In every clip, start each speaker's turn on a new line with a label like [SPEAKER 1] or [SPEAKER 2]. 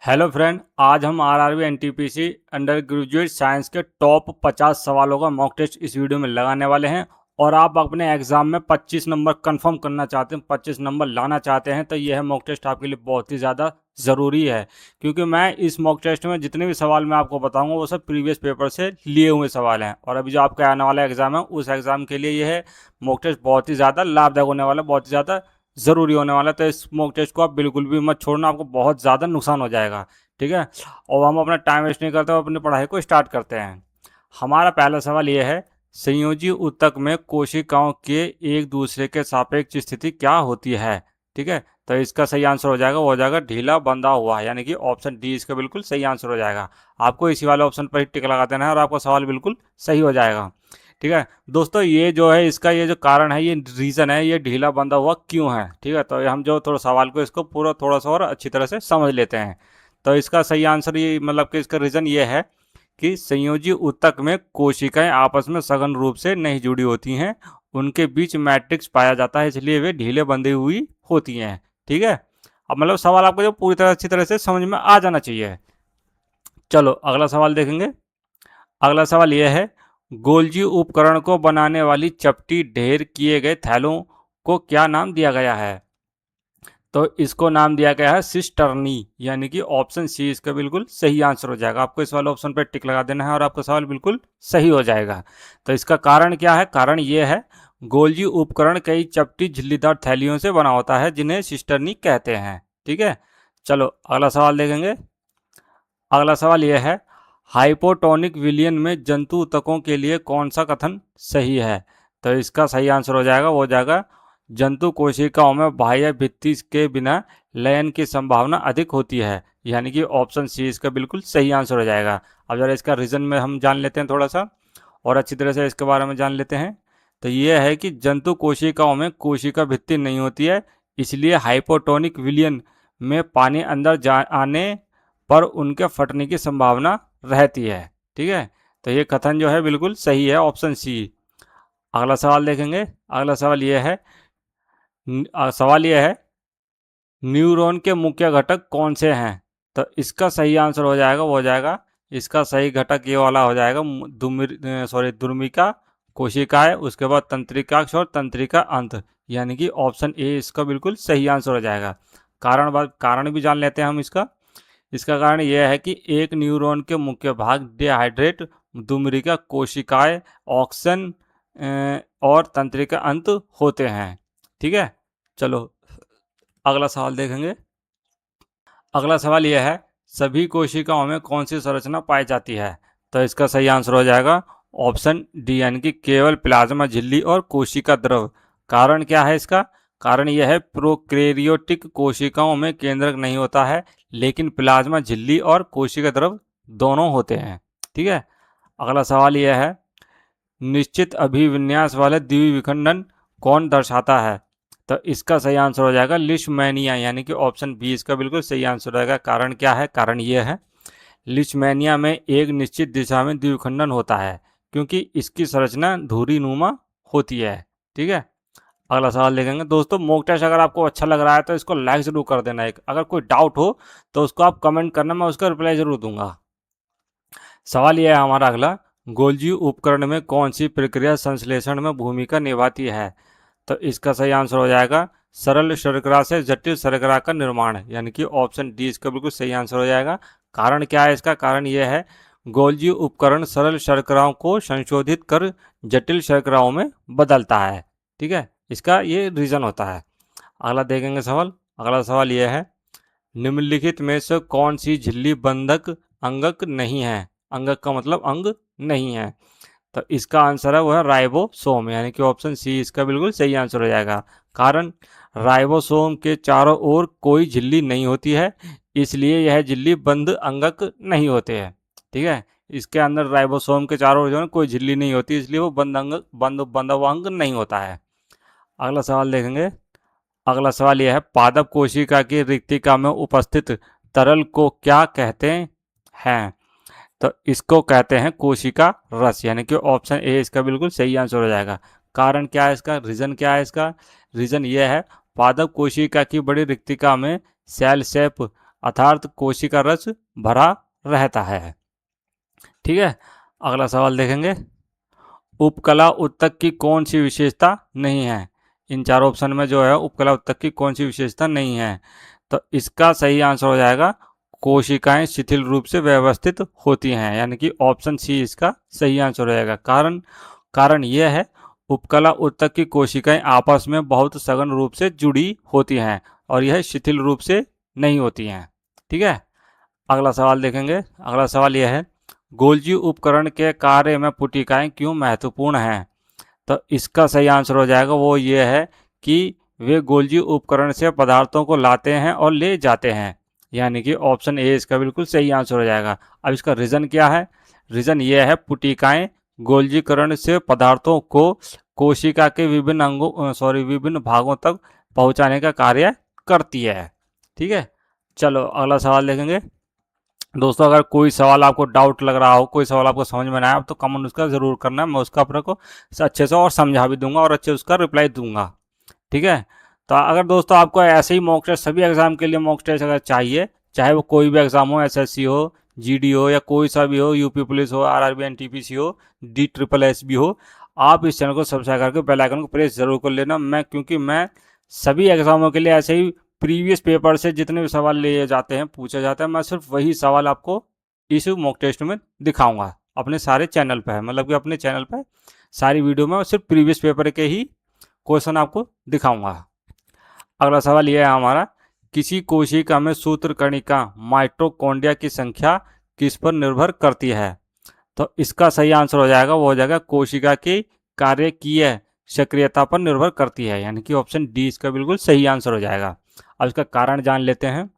[SPEAKER 1] Hello friend, आज हम RRB NTPC under graduate science के टॉप 50 सवालों का मॉक टेस्ट इस वीडियो में लगाने वाले हैं। और आप अपने एग्जाम में 25 नंबर कंफर्म करना चाहते हैं, 25 नंबर लाना चाहते हैं, तो यह मॉक टेस्ट आपके लिए बहुत ही ज़्यादा ज़रूरी है। क्योंकि मैं इस मॉक टेस्ट में जितने भी सवाल मैं आपको बताऊंगा वो सब प्रीवियस पेपर से लिए हुए सवाल हैं। और अभी जो आपका आने वाला एग्जाम है उस एग्जाम के लिए यह मॉक टेस्ट बहुत ही ज़्यादा लाभदायक होने वाला है, बहुत ही ज़्यादा ज़रूरी होने वाला है। तो इस मॉक टेस्ट को आप बिल्कुल भी मत छोड़ना, आपको बहुत ज़्यादा नुकसान हो जाएगा। ठीक है, और हम अपना टाइम वेस्ट नहीं करते, अपनी पढ़ाई को स्टार्ट करते हैं। हमारा पहला सवाल यह है, संयोजी ऊतक में कोशिकाओं के एक दूसरे के सापेक्ष स्थिति क्या होती है। ठीक है, तो इसका सही आंसर हो जाएगा, वो हो जाएगा ढीला बंधा हुआ, यानी कि ऑप्शन डी इसका बिल्कुल सही आंसर हो जाएगा। आपको इसी वाले ऑप्शन पर ही टिक लगा देना है और आपका सवाल बिल्कुल सही हो जाएगा। ठीक है दोस्तों, ये जो है इसका ये जो कारण है, ये रीज़न है, ये ढीला बंधा हुआ क्यों है। ठीक है, तो हम जो थोड़ा सवाल को इसको पूरा थोड़ा सा और अच्छी तरह से समझ लेते हैं। तो इसका सही आंसर ये मतलब कि इसका रीज़न ये है कि संयोजी ऊतक में कोशिकाएं आपस में सघन रूप से नहीं जुड़ी होती हैं, उनके बीच मैट्रिक्स पाया जाता है, इसलिए वे ढीले बंधी हुई होती हैं। ठीक है, अब मतलब सवाल आपको जो पूरी तरह अच्छी तरह से समझ में आ जाना चाहिए। चलो अगला सवाल देखेंगे। अगला सवाल यह है, गोल्जी उपकरण को बनाने वाली चपटी ढेर किए गए थैलों को क्या नाम दिया गया है। तो इसको नाम दिया गया है सिस्टर्नी, यानी कि ऑप्शन सी इसका बिल्कुल सही आंसर हो जाएगा। आपको इस वाले ऑप्शन पर टिक लगा देना है और आपका सवाल बिल्कुल सही हो जाएगा। तो इसका कारण क्या है, कारण ये है, गोल्जी उपकरण कई चपटी झिल्लीदार थैलियों से बना होता है जिन्हें सिस्टर्नी कहते हैं। ठीक है, चलो अगला सवाल देखेंगे। अगला सवाल यह है, हाइपोटोनिक विलयन में जंतु ऊतकों के लिए कौन सा कथन सही है। तो इसका सही आंसर हो जाएगा, वो हो जाएगा, जंतु कोशिकाओं में बाह्य भित्ति के बिना लयन की संभावना अधिक होती है, यानी कि ऑप्शन सी इसका बिल्कुल सही आंसर हो जाएगा। अब जरा इसका रीज़न में हम जान लेते हैं, थोड़ा सा और अच्छी तरह से इसके बारे में जान लेते हैं। तो ये है कि जंतु कोशिकाओं में कोशिका भित्ति नहीं होती है, इसलिए हाइपोटोनिक विलयन में पानी अंदर जा आने पर उनके फटने की संभावना रहती है। ठीक है, तो ये कथन जो है बिल्कुल सही है, ऑप्शन सी। अगला सवाल देखेंगे। अगला सवाल यह है, सवाल यह है, न्यूरॉन के मुख्य घटक कौन से हैं। तो इसका सही आंसर हो जाएगा, वो हो जाएगा, इसका सही घटक ये वाला हो जाएगा, दुर्मिका कोशिकाएं, उसके बाद तंत्रिकाक्ष और तंत्रिका अंत, यानी कि ऑप्शन ए इसका बिल्कुल सही आंसर हो जाएगा। कारण भी जान लेते हैं हम इसका। इसका कारण यह है कि एक न्यूरॉन के मुख्य भाग डिहाइड्रेट, दुम्रिका कोशिकाएं, ऑक्सन और तंत्रिका अंत होते हैं। ठीक है, चलो अगला सवाल देखेंगे। अगला सवाल यह है, सभी कोशिकाओं में कौन सी संरचना पाई जाती है। तो इसका सही आंसर हो जाएगा ऑप्शन डी, यानी कि केवल प्लाज्मा झिल्ली और कोशिका द्रव। कारण क्या है इसका, कारण यह है, प्रोकैरियोटिक कोशिकाओं में केंद्रक नहीं होता है, लेकिन प्लाज्मा झिल्ली और कोशिका द्रव दोनों होते हैं। ठीक है, अगला सवाल यह है, निश्चित अभिविन्यास वाले द्विविखंडन कौन दर्शाता है। तो इसका सही आंसर हो जाएगा लिशमैनिया, यानी कि ऑप्शन बी इसका बिल्कुल सही आंसर रहेगा। कारण क्या है, कारण ये है, लिशमैनिया में एक निश्चित दिशा में द्विखंडन होता है क्योंकि इसकी संरचना धुरी नुमा होती है। ठीक है, अगला सवाल देखेंगे। दोस्तों मॉक टेस्ट अगर आपको अच्छा लग रहा है तो इसको लाइक जरूर कर देना। एक अगर कोई डाउट हो तो उसको आप कमेंट करना, मैं उसका रिप्लाई जरूर दूंगा। सवाल यह है हमारा अगला, गोल्जी उपकरण में कौन सी प्रक्रिया संश्लेषण में भूमिका निभाती है। तो इसका सही आंसर हो जाएगा, सरल शर्करा से जटिल शर्करा का निर्माण, यानी कि ऑप्शन डी इसका बिल्कुल सही आंसर हो जाएगा। कारण क्या है इसका, कारण यह है, गोल्जी उपकरण सरल शर्कराओं को संशोधित कर जटिल शर्कराओं में बदलता है। ठीक है, इसका ये रीज़न होता है। अगला देखेंगे सवाल। अगला सवाल यह है, निम्नलिखित में से कौन सी झिल्ली बंधक अंगक नहीं है। अंगक का मतलब अंग नहीं है। तो इसका आंसर है वो है राइबोसोम, यानी कि ऑप्शन सी इसका बिल्कुल सही आंसर हो जाएगा। कारण, राइबोसोम के चारों ओर कोई झिल्ली नहीं होती है, इसलिए यह झिल्ली बंद अंगक नहीं होते हैं। ठीक है, इसके अंदर राइबोसोम के चारों ओर जो है कोई झिल्ली नहीं होती, इसलिए वो बंद हुआ अंग नहीं होता है। अगला सवाल देखेंगे। अगला सवाल यह है, पादप कोशिका की रिक्तिका में उपस्थित तरल को क्या कहते हैं। तो इसको कहते हैं कोशिका रस, यानी कि ऑप्शन ए इसका बिल्कुल सही आंसर हो जाएगा। कारण क्या है इसका, रीजन क्या है इसका, रीजन ये है, पादप कोशिका की बड़ी रिक्तिका में सेल शेप अर्थात कोशिका रस भरा रहता है। ठीक है, अगला सवाल देखेंगे। उपकला उत्तक की कौन सी विशेषता नहीं है? इन चार ऑप्शन में जो है उपकला उत्तक की कौन सी विशेषता नहीं है? तो इसका सही आंसर हो जाएगा कोशिकाएं शिथिल रूप से व्यवस्थित होती हैं, यानी कि ऑप्शन सी इसका सही आंसर हो जाएगा। कारण यह है, उपकला उत्तक की कोशिकाएं आपस में बहुत सघन रूप से जुड़ी होती हैं और यह शिथिल रूप से नहीं होती हैं। ठीक है, अगला सवाल देखेंगे। अगला सवाल यह है, गोल्जी उपकरण के कार्य में पुटिकाएं क्यों महत्वपूर्ण हैं? तो इसका सही आंसर हो जाएगा वो ये है कि वे गोल्जी उपकरण से पदार्थों को लाते हैं और ले जाते हैं, यानी कि ऑप्शन ए इसका बिल्कुल सही आंसर हो जाएगा। अब इसका रीज़न क्या है? रीज़न ये है, पुटिकाएं गोल्जीकरण से पदार्थों को कोशिका के विभिन्न भागों तक पहुंचाने का कार्य करती है। ठीक है, चलो अगला सवाल देखेंगे। दोस्तों, अगर कोई सवाल आपको डाउट लग रहा हो, कोई सवाल आपको समझ में ना आए, तो कमेंट उसका ज़रूर करना, मैं उसका अपने को अच्छे से और समझा भी दूंगा और अच्छे उसका रिप्लाई दूंगा। ठीक है, तो अगर दोस्तों आपको ऐसे ही मॉक टेस्ट सभी एग्जाम के लिए मॉक टेस्ट अगर चाहिए, चाहे वो कोई भी एग्जाम हो, एसएससी हो, जीडी हो, या कोई सा भी हो, यूपी पुलिस हो, आरआरबी एनटीपीसी हो, DSSS हो, आप इस चैनल को सब्सक्राइब करके बेल आइकन को प्रेस जरूर कर लेना। क्योंकि मैं सभी एग्जामों के लिए ऐसे ही प्रीवियस पेपर से जितने भी सवाल लिए जाते हैं, पूछे जाते हैं, मैं सिर्फ वही सवाल आपको इस मॉक टेस्ट में दिखाऊंगा अपने सारे चैनल पर है, मतलब कि अपने चैनल पर सारी वीडियो में सिर्फ प्रीवियस पेपर के ही क्वेश्चन आपको दिखाऊंगा। अगला सवाल यह है हमारा, किसी कोशिका में सूत्रकणिका माइटोकॉन्ड्रिया की संख्या किस पर निर्भर करती है? तो इसका सही आंसर हो जाएगा वो हो जाएगा कोशिका की कार्यकीय सक्रियता पर निर्भर करती है, यानी कि ऑप्शन डी इसका बिल्कुल सही आंसर हो जाएगा। अब इसका कारण जान लेते हैं।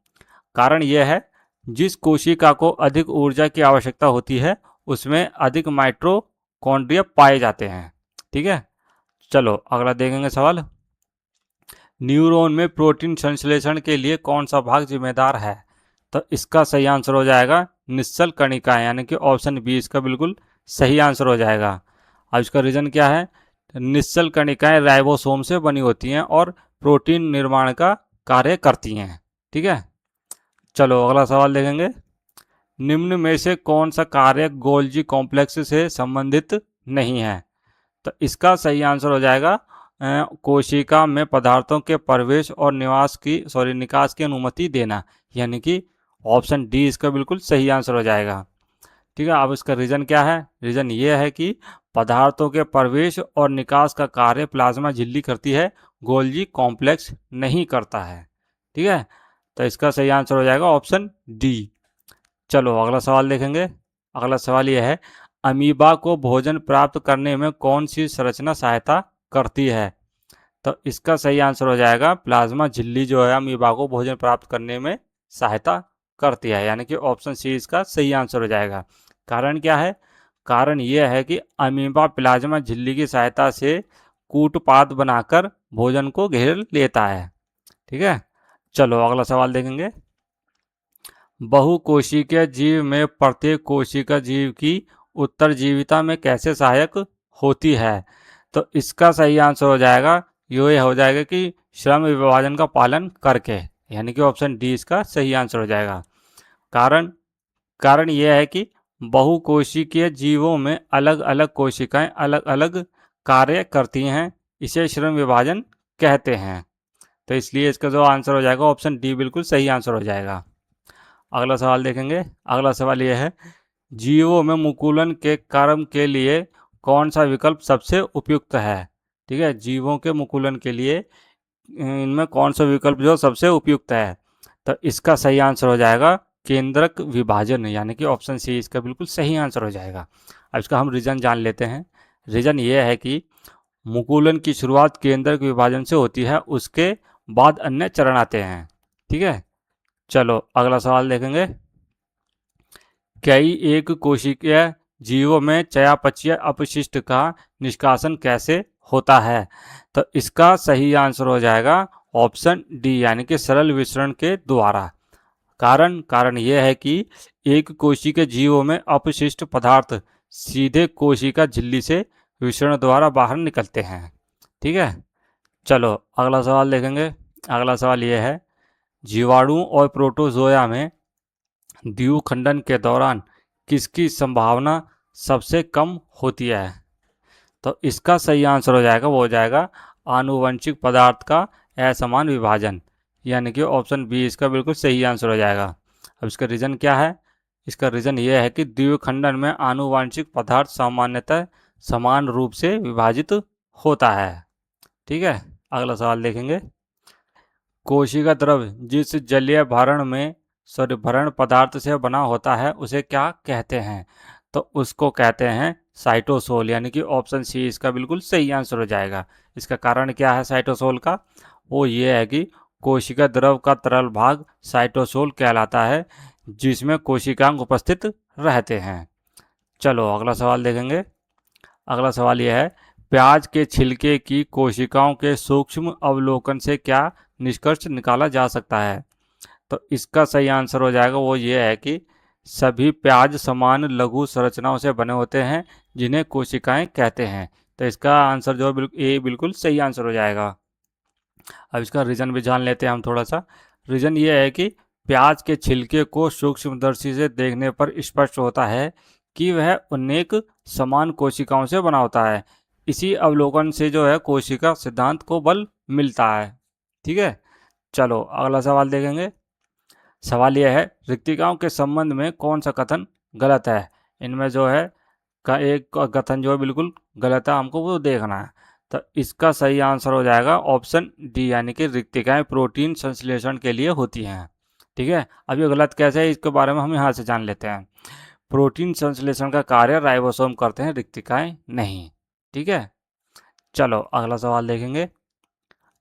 [SPEAKER 1] कारण यह है, जिस कोशिका को अधिक ऊर्जा की आवश्यकता होती है उसमें अधिक माइटोकॉन्ड्रिया पाए जाते हैं। ठीक है, चलो अगला देखेंगे सवाल। न्यूरॉन में प्रोटीन संश्लेषण के लिए कौन सा भाग जिम्मेदार है? तो इसका सही आंसर हो जाएगा निश्चल कणिका, यानी कि ऑप्शन बी इसका बिल्कुल सही आंसर हो जाएगा। अब इसका रीजन क्या है? निश्चल कणिकाएं राइबोसोम से बनी होती हैं और प्रोटीन निर्माण का कार्य करती हैं। ठीक है, चलो अगला सवाल देखेंगे। निम्न में से कौन सा कार्य गोल्जी कॉम्प्लेक्स से संबंधित नहीं है? तो इसका सही आंसर हो जाएगा कोशिका में पदार्थों के प्रवेश और निकास की अनुमति देना, यानी कि ऑप्शन डी इसका बिल्कुल सही आंसर हो जाएगा। ठीक है, अब इसका रीज़न क्या है? रीज़न ये है कि पदार्थों के प्रवेश और निकास का कार्य प्लाज्मा झिल्ली करती है, गोल्जी कॉम्प्लेक्स नहीं करता है। ठीक है, तो इसका सही आंसर हो जाएगा ऑप्शन डी। चलो अगला सवाल देखेंगे। अगला सवाल यह है, अमीबा को भोजन प्राप्त करने में कौन सी संरचना सहायता करती है? तो इसका सही आंसर हो जाएगा प्लाज्मा झिल्ली जो है अमीबा को भोजन प्राप्त करने में सहायता करती है, यानी कि ऑप्शन सी इसका सही आंसर हो जाएगा। कारण क्या है? कारण यह है कि अमीबा प्लाज्मा झिल्ली की सहायता से कूटपाद बनाकर भोजन को घेर लेता है। ठीक है, चलो अगला सवाल देखेंगे। बहुकोशिकीय जीव में प्रत्येक कोशिका जीव की उत्तरजीविता में कैसे सहायक होती है? तो इसका सही आंसर हो जाएगा ये हो जाएगा कि श्रम विभाजन का पालन करके, यानी कि ऑप्शन डी इसका सही आंसर हो जाएगा। कारण यह है कि बहुकोशिकीय जीवों में अलग अलग कोशिकाएं अलग अलग कार्य करती हैं, इसे श्रम विभाजन कहते हैं। तो इसलिए इसका जो आंसर हो जाएगा ऑप्शन डी बिल्कुल सही आंसर हो जाएगा। अगला सवाल देखेंगे। अगला सवाल यह है, जीवों में मुकुलन के कर्म के लिए कौन सा विकल्प सबसे उपयुक्त है? ठीक है, जीवों के मुकुलन के लिए इनमें कौन सा विकल्प जो सबसे उपयुक्त है? तो इसका सही आंसर हो जाएगा केंद्रक विभाजन, यानी कि ऑप्शन सी इसका बिल्कुल सही आंसर हो जाएगा। अब इसका हम रीजन जान लेते हैं। रीजन ये है कि मुकुलन की शुरुआत केंद्रक विभाजन से होती है, उसके बाद अन्य चरण आते हैं। ठीक है, चलो अगला सवाल देखेंगे। कई एक कोशिकीय जीवों में चयापचय अपशिष्ट का निष्कासन कैसे होता है? तो इसका सही आंसर हो जाएगा ऑप्शन डी, यानी कि सरल विसरण के द्वारा। कारण यह है कि एक कोशिकीय जीवों में अपशिष्ट पदार्थ सीधे कोशिका झिल्ली से विसरण द्वारा बाहर निकलते हैं। ठीक है, चलो अगला सवाल देखेंगे। अगला सवाल यह है, जीवाणु और प्रोटोजोया में द्विखंडन के दौरान किसकी संभावना सबसे कम होती है? तो इसका सही आंसर हो जाएगा, वो हो जाएगा आनुवंशिक पदार्थ का असमान विभाजन, यानी कि ऑप्शन बी इसका बिल्कुल सही आंसर हो जाएगा। अब इसका रीज़न क्या है? इसका रीज़न ये है कि द्विखंडन में आनुवंशिक पदार्थ सामान्यतः समान रूप से विभाजित होता है। ठीक है, अगला सवाल देखेंगे। कोशिका द्रव जिस जलीय भरण में भरण पदार्थ से बना होता है उसे क्या कहते हैं? तो उसको कहते हैं साइटोसोल, यानी कि ऑप्शन सी इसका बिल्कुल सही आंसर हो जाएगा। इसका कारण क्या है साइटोसोल का? वो ये है कि कोशिका द्रव का तरल भाग साइटोसोल कहलाता है, जिसमें कोशिकांग उपस्थित रहते हैं। चलो अगला सवाल देखेंगे। अगला सवाल यह है, प्याज के छिलके की कोशिकाओं के सूक्ष्म अवलोकन से क्या निष्कर्ष निकाला जा सकता है? तो इसका सही आंसर हो जाएगा, वो ये है कि सभी प्याज समान लघु संरचनाओं से बने होते हैं, जिन्हें कोशिकाएं कहते हैं। तो इसका आंसर जो है ए बिल्कुल सही आंसर हो जाएगा। अब इसका रीज़न भी जान लेते हैं हम थोड़ा सा। रीज़न ये है कि प्याज के छिलके को सूक्ष्मदर्शी से देखने पर स्पष्ट होता है कि वह अनेक समान कोशिकाओं से बना होता है। इसी अवलोकन से जो है कोशिका सिद्धांत को बल मिलता है। ठीक है, चलो अगला सवाल देखेंगे। सवाल यह है, रिक्तिकाओं के संबंध में कौन सा कथन गलत है? इनमें जो है का एक कथन जो है बिल्कुल गलत है, हमको वो देखना है। तो इसका सही आंसर हो जाएगा ऑप्शन डी, यानी कि रिक्तिकाएं प्रोटीन संश्लेषण के लिए होती हैं। ठीक है, अब ये गलत कैसे है इसके बारे में हम यहाँ से जान लेते हैं। प्रोटीन संश्लेषण का कार्य राइबोसोम करते हैं, रिक्तिकाएं नहीं। ठीक है, चलो अगला सवाल देखेंगे।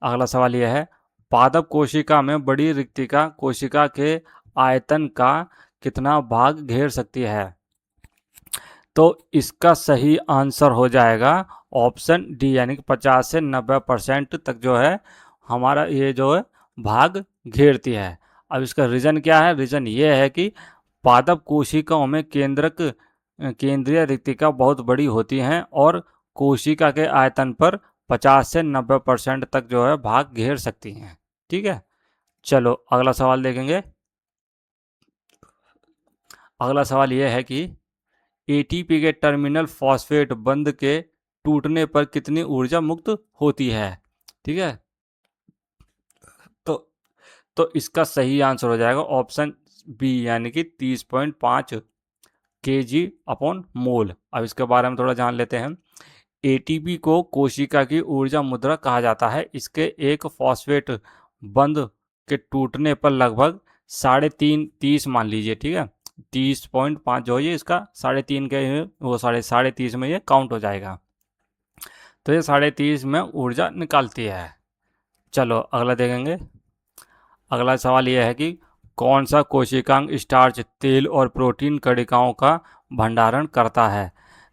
[SPEAKER 1] अगला सवाल यह है, पादप कोशिका में बड़ी रिक्तिका कोशिका के आयतन का कितना भाग घेर सकती है? तो इसका सही आंसर हो जाएगा ऑप्शन डी, यानी कि 50 से 90% तक जो है हमारा ये जो है भाग घेरती है। अब इसका रीज़न क्या है? रीज़न ये है कि पादप कोशिकाओं में केंद्रीय रिक्तिका बहुत बड़ी होती हैं और कोशिका के आयतन पर 50 से 90% तक जो है भाग घेर सकती हैं। ठीक है, चलो अगला सवाल देखेंगे। अगला सवाल यह है कि एटीपी के टर्मिनल फॉस्फेट बंध के टूटने पर कितनी ऊर्जा मुक्त होती है? ठीक है, तो इसका सही आंसर हो जाएगा ऑप्शन बी, यानी कि 30.5 kg अपॉन मोल। अब इसके बारे में थोड़ा जान लेते हैं। एटीपी को कोशिका की ऊर्जा मुद्रा कहा जाता है। इसके एक फॉस्फेट बंध के टूटने पर लगभग 3.5 मान लीजिए। ठीक है, 30.5 जो है इसका 3.5 के वो 30 में ये काउंट हो जाएगा। तो ये 30.5 में ऊर्जा निकालती है। चलो अगला देखेंगे। अगला सवाल यह है कि कौन सा कोशिकांग स्टार्च, तेल और प्रोटीन कणिकाओं का भंडारण करता है?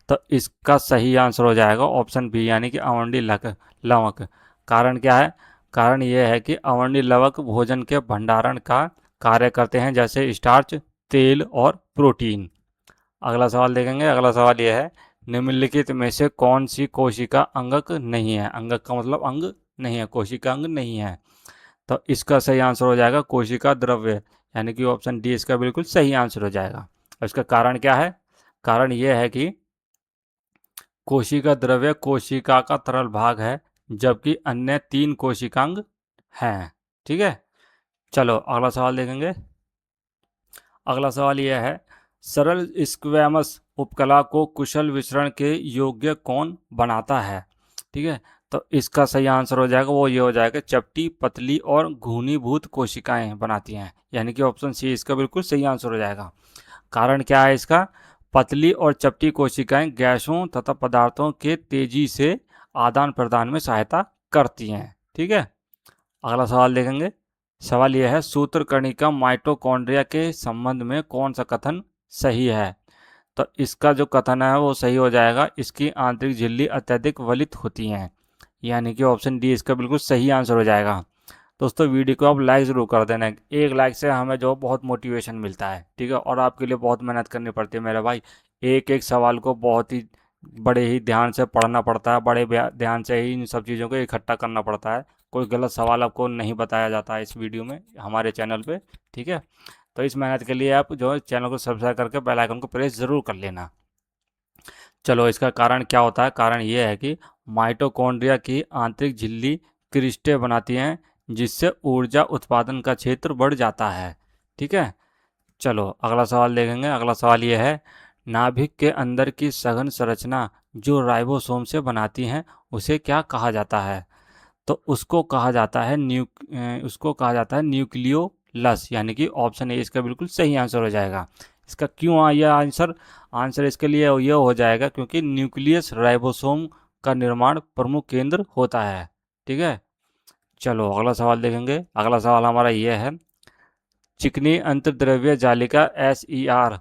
[SPEAKER 1] तो इसका सही आंसर हो जाएगा ऑप्शन बी, यानी कि अवंडी लवक। कारण क्या है? कारण यह है कि अवंडी लवक भोजन के भंडारण का कार्य करते हैं, जैसे स्टार्च, तेल और प्रोटीन। अगला सवाल देखेंगे। अगला सवाल यह है, निम्नलिखित में से कौन सी कोशिका अंगक नहीं है? अंगक का मतलब अंग नहीं है, कोशिका अंग नहीं है। तो इसका सही आंसर हो जाएगा कोशिका द्रव्य, यानी कि ऑप्शन डी इसका बिल्कुल सही आंसर हो जाएगा। और इसका कारण क्या है? कारण यह है कि कोशिका द्रव्य कोशिका का तरल भाग है, जबकि अन्य 3 कोशिकांग हैं। ठीक है, चलो अगला सवाल देखेंगे। अगला सवाल यह है, सरल स्क्वैमस उपकला को कुशल विसरण के योग्य कौन बनाता है? ठीक है, तो इसका सही आंसर हो जाएगा, वो ये हो जाएगा चपटी, पतली और घूर्णीभूत कोशिकाएं बनाती हैं, यानी कि ऑप्शन सी इसका बिल्कुल सही आंसर हो जाएगा। कारण क्या है इसका? पतली और चपटी कोशिकाएं गैसों तथा पदार्थों के तेजी से आदान प्रदान में सहायता करती हैं। ठीक है, अगला सवाल देखेंगे। सवाल यह है, सूत्रकणिका माइटोकॉन्ड्रिया के संबंध में कौन सा कथन सही है? तो इसका जो कथन है वो सही हो जाएगा, इसकी आंतरिक झिल्ली अत्यधिक वलित होती हैं, यानी कि ऑप्शन डी इसका बिल्कुल सही आंसर हो जाएगा। दोस्तों वीडियो को आप लाइक ज़रूर कर देना, एक लाइक से हमें जो बहुत मोटिवेशन मिलता है। ठीक है, और आपके लिए बहुत मेहनत करनी पड़ती है मेरे भाई। एक एक सवाल को बहुत ही बड़े ही ध्यान से पढ़ना पड़ता है, बड़े ध्यान से ही इन सब चीज़ों को इकट्ठा करना पड़ता है। कोई गलत सवाल आपको नहीं बताया जाता है इस वीडियो में हमारे चैनल पे, ठीक है। तो इस मेहनत के लिए आप जो है चैनल को सब्सक्राइब करके बेल आइकन को प्रेस ज़रूर कर लेना। चलो, इसका कारण क्या होता है? कारण ये है कि माइटोकॉन्ड्रिया की आंतरिक झिल्ली क्रिस्टें बनाती हैं, जिससे ऊर्जा उत्पादन का क्षेत्र बढ़ जाता है, ठीक है। चलो अगला सवाल देखेंगे। अगला सवाल ये है, नाभिक के अंदर की सघन संरचना जो राइबोसोम से बनाती हैं उसे क्या कहा जाता है? तो उसको कहा जाता है न्यूक्लियोलस, यानी कि ऑप्शन ए इसका बिल्कुल सही आंसर हो जाएगा। इसका क्यों यह आंसर इसके लिए यह हो जाएगा क्योंकि न्यूक्लियस राइबोसोम का निर्माण प्रमुख केंद्र होता है, ठीक है। चलो अगला सवाल देखेंगे। अगला सवाल हमारा यह है, चिकनी अंतर्द्रव्य जालिका SER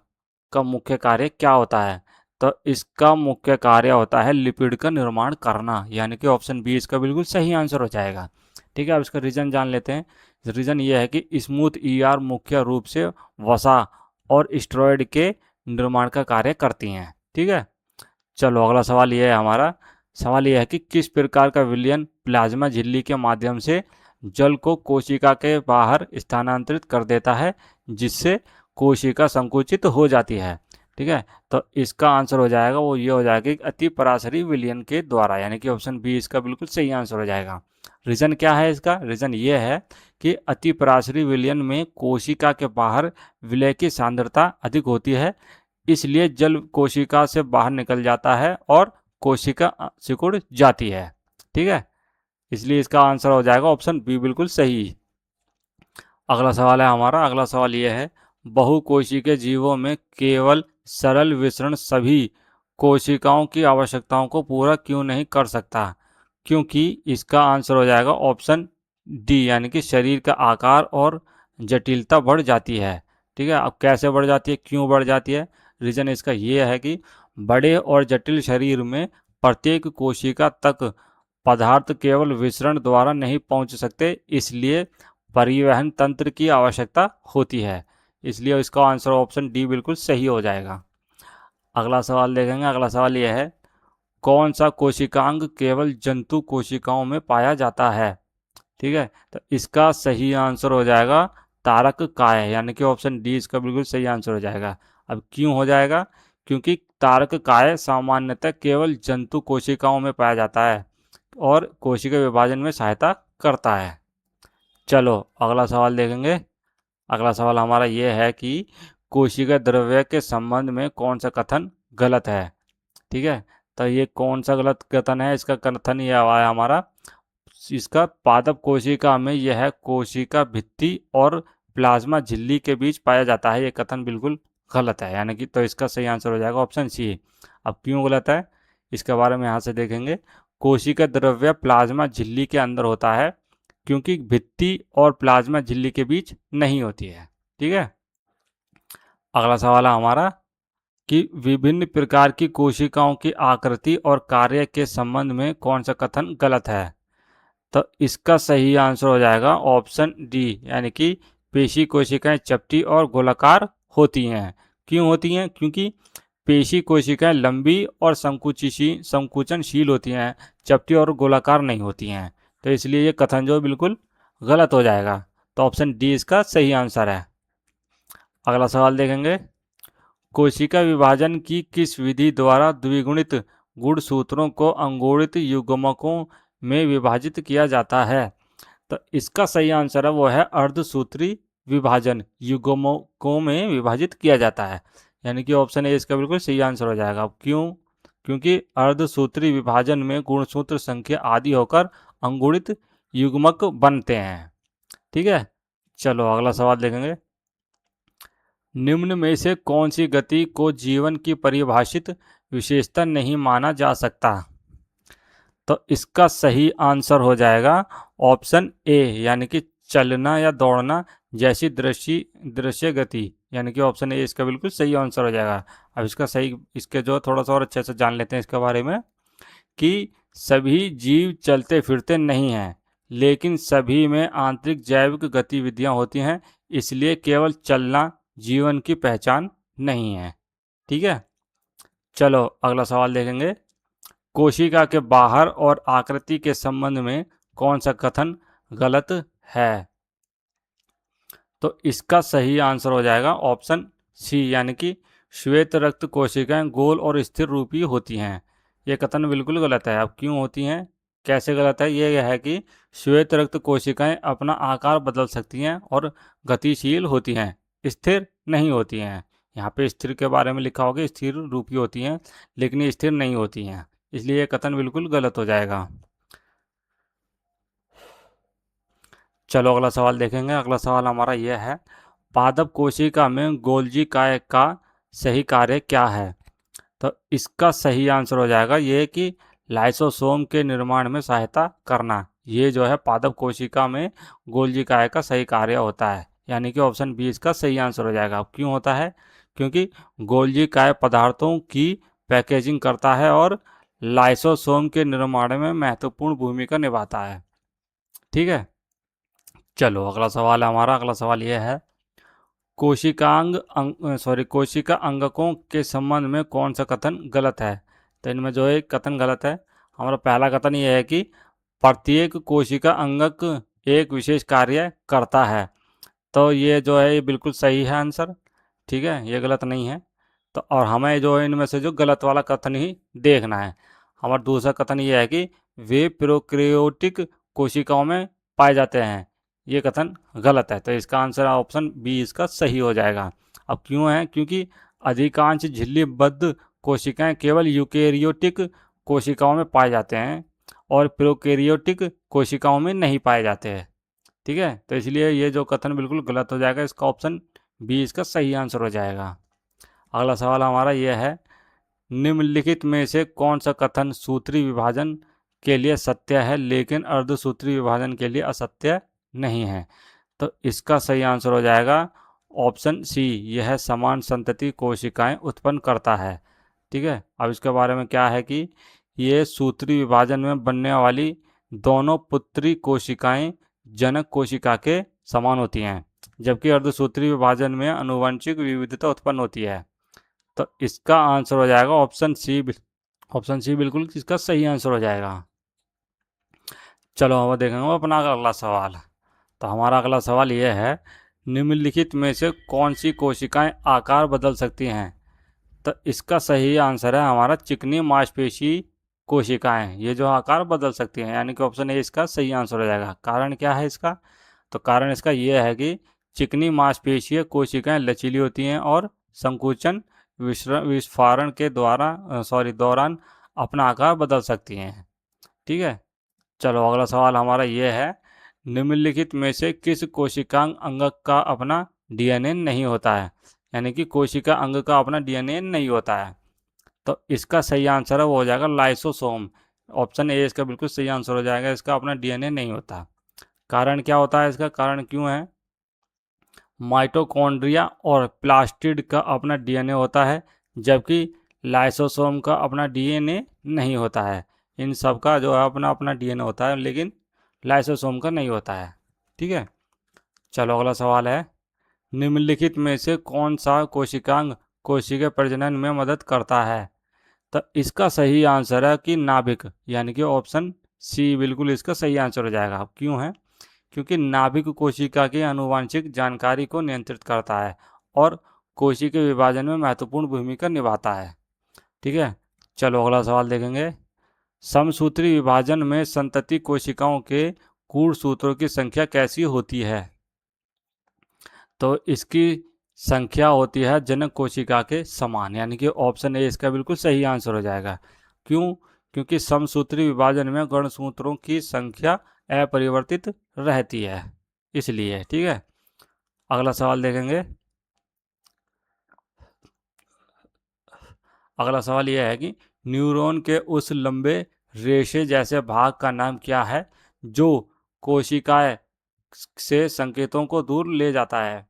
[SPEAKER 1] का मुख्य कार्य क्या होता है? तो इसका मुख्य कार्य होता है लिपिड का निर्माण करना, यानी कि ऑप्शन बी इसका बिल्कुल सही आंसर हो जाएगा, ठीक है। अब इसका रीजन जान लेते हैं। रीजन ये है कि स्मूथ ER मुख्य रूप से वसा और स्टेरॉयड के निर्माण का कार्य करती हैं, ठीक है। चलो अगला सवाल ये है हमारा। सवाल यह है कि किस प्रकार का विलयन प्लाज्मा झिल्ली के माध्यम से जल को कोशिका के बाहर स्थानांतरित कर देता है, जिससे कोशिका संकुचित हो जाती है, ठीक है। तो इसका आंसर हो जाएगा वो ये हो जाएगा कि अति पराशरी विलयन के द्वारा, यानी कि ऑप्शन बी इसका बिल्कुल सही आंसर हो जाएगा। रीजन क्या है इसका? रीजन ये है कि अति पराशरी विलयन में कोशिका के बाहर विलय की सांद्रता अधिक होती है, इसलिए जल कोशिका से बाहर निकल जाता है और कोशिका सिकुड़ जाती है, ठीक है। इसलिए इसका आंसर हो जाएगा ऑप्शन बी बिल्कुल सही। अगला सवाल है हमारा। अगला सवाल यह है, बहुकोशिकीय जीवों में केवल सरल विसरण सभी कोशिकाओं की आवश्यकताओं को पूरा क्यों नहीं कर सकता? क्योंकि इसका आंसर हो जाएगा ऑप्शन डी, यानी कि शरीर का आकार और जटिलता बढ़ जाती है, ठीक है। अब कैसे बढ़ जाती है, क्यों बढ़ जाती है? रीजन इसका ये है कि बड़े और जटिल शरीर में प्रत्येक कोशिका तक पदार्थ केवल विसरण द्वारा नहीं पहुंच सकते, इसलिए परिवहन तंत्र की आवश्यकता होती है। इसलिए इसका आंसर ऑप्शन डी बिल्कुल सही हो जाएगा। अगला सवाल देखेंगे। अगला सवाल यह है, कौन सा कोशिकांग केवल जंतु कोशिकाओं में पाया जाता है? ठीक है, तो इसका सही आंसर हो जाएगा तारक काय, यानी कि ऑप्शन डी इसका बिल्कुल सही आंसर हो जाएगा। अब क्यों हो जाएगा? क्योंकि तारक काय सामान्यतः केवल जंतु कोशिकाओं में पाया जाता है और कोशिका विभाजन में सहायता करता है। चलो अगला सवाल देखेंगे। अगला सवाल हमारा ये है कि कोशिका द्रव्य के संबंध में कौन सा कथन गलत है? ठीक है, तो ये कौन सा गलत कथन है? इसका कथन ये हुआ है हमारा, इसका पादप कोशिका में यह कोशिका भित्ति और प्लाज्मा झिल्ली के बीच पाया जाता है, ये कथन बिल्कुल गलत है, यानी कि तो इसका सही आंसर हो जाएगा ऑप्शन सी। अब क्यों गलत है इसके बारे में यहाँ से देखेंगे। कोशिका द्रव्य प्लाज्मा झिल्ली के अंदर होता है, क्योंकि भित्ति और प्लाज्मा झिल्ली के बीच नहीं होती है, ठीक है। अगला सवाल है हमारा कि विभिन्न प्रकार की कोशिकाओं की आकृति और कार्य के संबंध में कौन सा कथन गलत है? तो इसका सही आंसर हो जाएगा ऑप्शन डी, यानी कि पेशी कोशिकाएं चपटी और गोलाकार होती हैं। क्यों होती हैं? क्योंकि पेशी कोशिकाएं लंबी और संकुचनशील होती हैं, चपटी और गोलाकार नहीं होती हैं। तो इसलिए ये कथन जो बिल्कुल गलत हो जाएगा। तो ऑप्शन डी इसका सही आंसर है। अगला सवाल देखेंगे, कोशिका विभाजन की किस विधि द्वारा द्विगुणित गुणसूत्रों को अंगुणित युग्मकों में विभाजित किया जाता है? तो इसका सही आंसर है वो है अर्धसूत्री विभाजन, युग्मकों में विभाजित किया जाता है, यानी कि ऑप्शन ए इसका बिल्कुल सही आंसर हो जाएगा। अब क्यों? क्योंकि अर्धसूत्री विभाजन में गुणसूत्र संख्या आदि होकर अंगुणित युग्मक बनते हैं, ठीक है। चलो अगला सवाल देखेंगे, निम्न में से कौन सी गति को जीवन की परिभाषित विशेषता नहीं माना जा सकता? तो इसका सही आंसर हो जाएगा ऑप्शन ए, यानी कि चलना या दौड़ना जैसी दृश्य गति, यानी कि ऑप्शन ए इसका बिल्कुल सही आंसर हो जाएगा। अब इसके जो थोड़ा सा और अच्छे से जान लेते हैं इसके बारे में, कि सभी जीव चलते फिरते नहीं हैं, लेकिन सभी में आंतरिक जैविक गतिविधियां होती हैं, इसलिए केवल चलना जीवन की पहचान नहीं है, ठीक है। चलो अगला सवाल देखेंगे, कोशिका के बाहर और आकृति के संबंध में कौन सा कथन गलत है? तो इसका सही आंसर हो जाएगा ऑप्शन सी, यानी कि श्वेत रक्त कोशिकाएं गोल और स्थिर रूपी होती हैं। ये कथन बिल्कुल गलत है। अब क्यों होती हैं, कैसे गलत है? ये है कि श्वेत रक्त कोशिकाएं अपना आकार बदल सकती हैं और गतिशील होती हैं, स्थिर नहीं होती हैं। यहाँ पे स्थिर के बारे में लिखा होगा, स्थिर रूपी होती हैं, लेकिन ये स्थिर नहीं होती हैं, इसलिए ये कथन बिल्कुल गलत हो जाएगा। चलो अगला सवाल देखेंगे। अगला सवाल हमारा यह है, पादप कोशिका में गोल्जी काय का सही कार्य क्या है? तो इसका सही आंसर हो जाएगा ये कि लाइसोसोम के निर्माण में सहायता करना। ये जो है पादप कोशिका में गोल्जी काय का सही कार्य होता है, यानी कि ऑप्शन बी इसका सही आंसर हो जाएगा। अब क्यों होता है? क्योंकि गोल्जी काय पदार्थों की पैकेजिंग करता है और लाइसोसोम के निर्माण में महत्वपूर्ण भूमिका निभाता है। ठीक है, चलो अगला सवाल है हमारा। अगला सवाल यह है, कोशिका अंगकों के संबंध में कौन सा कथन गलत है? तो इनमें जो है कथन गलत है। हमारा पहला कथन यह है कि प्रत्येक कोशिका अंगक एक विशेष कार्य करता है। तो ये जो है ये बिल्कुल सही है आंसर। ठीक है, ये गलत नहीं है। तो और हमें जो है इनमें से जो गलत वाला कथन ही देखना है। हमारा दूसरा कथन ये है कि वे प्रोकैरियोटिक कोशिकाओं में पाए जाते हैं। ये कथन गलत है, तो इसका आंसर ऑप्शन बी इसका सही हो जाएगा। अब क्यों है? क्योंकि अधिकांश झिल्लीबद्ध कोशिकाएं केवल यूकेरियोटिक कोशिकाओं में पाए जाते हैं और प्रोकैरियोटिक कोशिकाओं में नहीं पाए जाते हैं। ठीक है, तो इसलिए ये जो कथन बिल्कुल गलत हो जाएगा, इसका ऑप्शन बी इसका सही आंसर हो जाएगा। अगला सवाल हमारा यह है, निम्नलिखित में से कौन सा कथन सूत्री विभाजन के लिए सत्य है लेकिन अर्धसूत्री विभाजन के लिए असत्य नहीं है? तो इसका सही आंसर हो जाएगा ऑप्शन सी, यह समान संतति कोशिकाएं उत्पन्न करता है। ठीक है, अब इसके बारे में क्या है कि ये सूत्री विभाजन में बनने वाली दोनों पुत्री कोशिकाएं जनक कोशिका के समान होती हैं, जबकि अर्धसूत्री विभाजन में आनुवंशिक विविधता उत्पन्न होती है। तो इसका आंसर हो जाएगा ऑप्शन सी। ऑप्शन सी बिल्कुल इसका सही आंसर हो जाएगा। चलो हम देखेंगे अपना अगला सवाल। तो हमारा अगला सवाल यह है, निम्नलिखित में से कौन सी कोशिकाएं आकार बदल सकती हैं? तो इसका सही आंसर है हमारा चिकनी मांसपेशी कोशिकाएं, ये जो आकार बदल सकती हैं, यानी कि ऑप्शन ए इसका सही आंसर हो जाएगा। कारण क्या है इसका? तो कारण इसका यह है कि चिकनी मांसपेशीय कोशिकाएं लचीली होती हैं और संकुचन विस्फारण के दौरान अपना आकार बदल सकती हैं। ठीक है, चलो अगला सवाल हमारा यह है, निम्नलिखित में से किस कोशिकांग अंग का अपना डीएनए नहीं होता है? यानी कि कोशिका अंग का अपना डीएनए नहीं होता है। तो इसका सही आंसर है वो हो जाएगा लाइसोसोम। ऑप्शन ए इसका बिल्कुल सही आंसर हो जाएगा, इसका अपना डीएनए नहीं होता। कारण क्या होता है इसका? कारण क्यों है? माइटोकॉन्ड्रिया और प्लास्टिड का अपना डीएनए होता है, जबकि लाइसोसोम का अपना डीएनए नहीं होता है। इन सब का जो है अपना अपना डीएनए होता है, लेकिन लाइसोसोम का नहीं होता है। ठीक है, चलो अगला सवाल है, निम्नलिखित में से कौन सा कोशिकांग कोशिका प्रजनन में मदद करता है? तो इसका सही आंसर है कि नाभिक, यानी कि ऑप्शन सी बिल्कुल इसका सही आंसर हो जाएगा। अब क्यों है? क्योंकि नाभिक कोशिका की आनुवांशिक जानकारी को नियंत्रित करता है और कोशिका विभाजन में महत्वपूर्ण भूमिका निभाता है। ठीक है, चलो अगला सवाल देखेंगे। समसूत्री विभाजन में संतति कोशिकाओं के कूड़ सूत्रों की संख्या कैसी होती है? तो इसकी संख्या होती है जनक कोशिका के समान, यानी कि ऑप्शन ए इसका बिल्कुल सही आंसर हो जाएगा। क्यों? क्योंकि समसूत्री विभाजन में गुणसूत्रों की संख्या अपरिवर्तित रहती है, इसलिए। ठीक है, अगला सवाल देखेंगे। अगला सवाल यह है कि न्यूरॉन के उस लंबे रेशे जैसे भाग का नाम क्या है जो कोशिकाएं से संकेतों को दूर ले जाता है?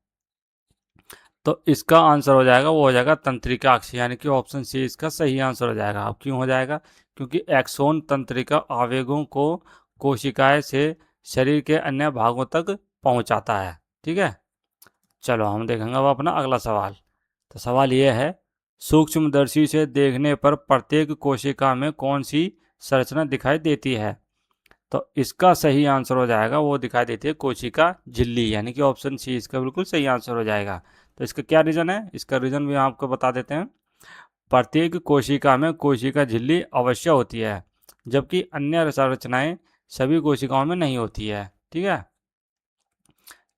[SPEAKER 1] तो इसका आंसर हो जाएगा वो हो जाएगा तंत्रिका अक्ष, यानी कि ऑप्शन सी इसका सही आंसर हो जाएगा। अब क्यों हो जाएगा? क्योंकि एक्सोन तंत्रिका आवेगों को कोशिकाएं से शरीर के अन्य भागों तक पहुंचाता है। ठीक है, चलो हम देखेंगे अब अपना अगला सवाल। तो सवाल यह है, सूक्ष्मदर्शी से देखने पर प्रत्येक कोशिका में कौन सी संरचना दिखाई देती है? तो इसका सही आंसर हो जाएगा, वो दिखाई देती है कोशिका झिल्ली, यानी कि ऑप्शन सी इसका बिल्कुल सही आंसर हो जाएगा। तो इसका क्या रीज़न है, इसका रीज़न भी आपको बता देते हैं। प्रत्येक कोशिका में कोशिका झिल्ली अवश्य होती है, जबकि अन्य संरचनाएं सभी कोशिकाओं में नहीं होती है। ठीक है,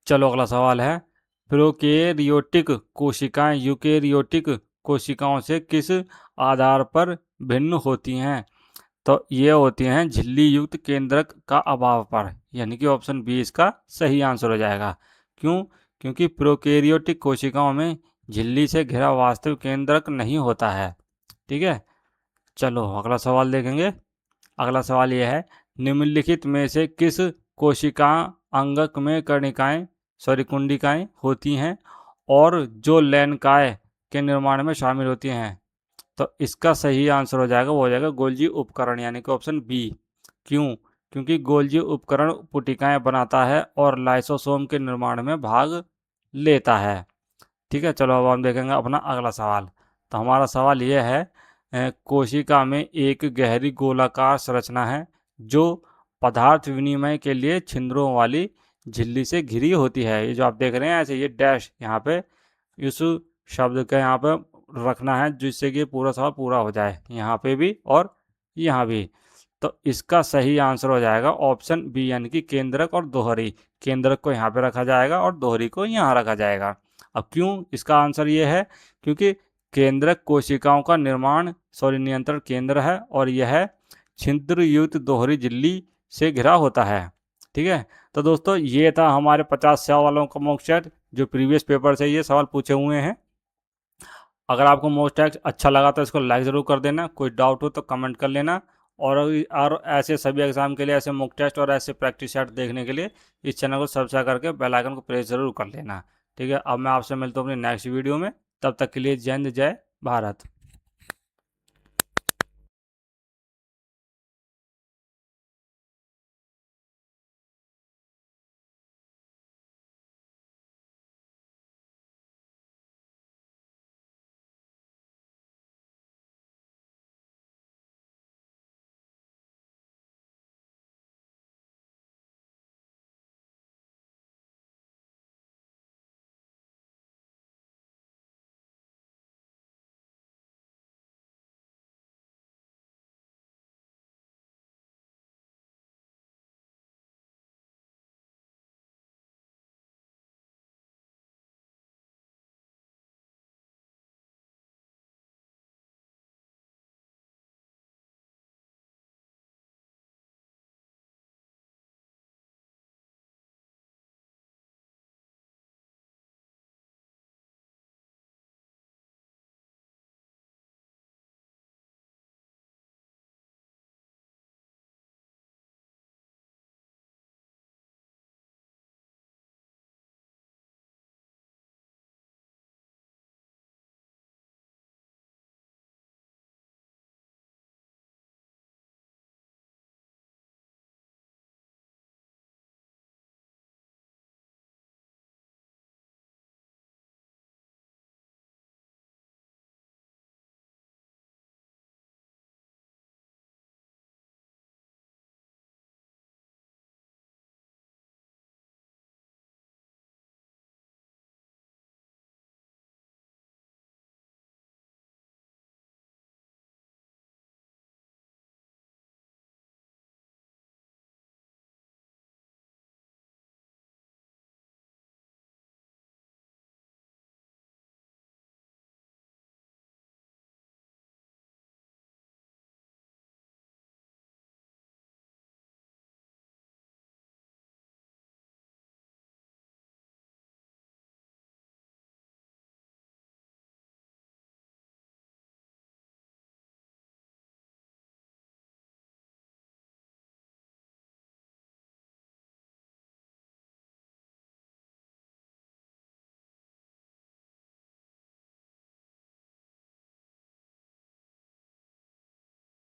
[SPEAKER 1] चलो अगला सवाल है, प्रोकैरियोटिक कोशिकाएं यूकेरियोटिक कोशिकाओं से किस आधार पर भिन्न होती हैं? तो ये होती हैं झिल्ली युक्त केंद्रक का अभाव पर, यानी कि ऑप्शन बी इसका सही आंसर हो जाएगा। क्यों? क्योंकि प्रोकैरियोटिक कोशिकाओं में झिल्ली से घिरा वास्तविक केंद्रक नहीं होता है। ठीक है, चलो अगला सवाल देखेंगे। अगला सवाल यह है, निम्नलिखित में से किस कोशिका अंगक में कर्णिकाएं कुंडिकाएं होती हैं और जो लैनकाय के निर्माण में शामिल होती हैं? तो इसका सही आंसर हो जाएगा, वो हो जाएगा गोल्जी उपकरण, यानी कि ऑप्शन बी। क्यों? क्योंकि गोल्जी उपकरण पुटिकाएं बनाता है और लाइसोसोम के निर्माण में भाग लेता है। ठीक है, चलो अब हम देखेंगे अपना अगला सवाल। तो हमारा सवाल यह है, कोशिका में एक गहरी गोलाकार संरचना है जो पदार्थ विनिमय के लिए छिद्रों वाली झिल्ली से घिरी होती है। ये जो आप देख रहे हैं ऐसे, ये डैश यहाँ पे इस शब्द का यहाँ पे रखना है जिससे कि पूरा सवाल पूरा हो जाए, यहाँ पे भी और यहाँ भी। तो इसका सही आंसर हो जाएगा ऑप्शन बी, यानी कि केंद्रक और दोहरी। केंद्रक को यहाँ पे रखा जाएगा और दोहरी को यहाँ रखा जाएगा। अब क्यों इसका आंसर ये है? क्योंकि केंद्रक कोशिकाओं का नियंत्रण केंद्र है और यह छिद्र युक्त दोहरी झिल्ली से घिरा होता है। ठीक है, तो दोस्तों ये था हमारे 50 सवालों का मॉक टेस्ट जो प्रीवियस पेपर से ये सवाल पूछे हुए हैं। अगर आपको मॉक टेस्ट अच्छा लगा तो इसको लाइक ज़रूर कर देना, कोई डाउट हो तो कमेंट कर लेना, और ऐसे सभी एग्जाम के लिए ऐसे मॉक टेस्ट और ऐसे प्रैक्टिस सेट देखने के लिए इस चैनल को सब्सक्राइब करके बेल आइकन को प्रेस ज़रूर कर लेना। ठीक है, अब मैं आपसे मिलता हूँ अपनी नेक्स्ट वीडियो में, तब तक के लिए जय हिंद जय भारत।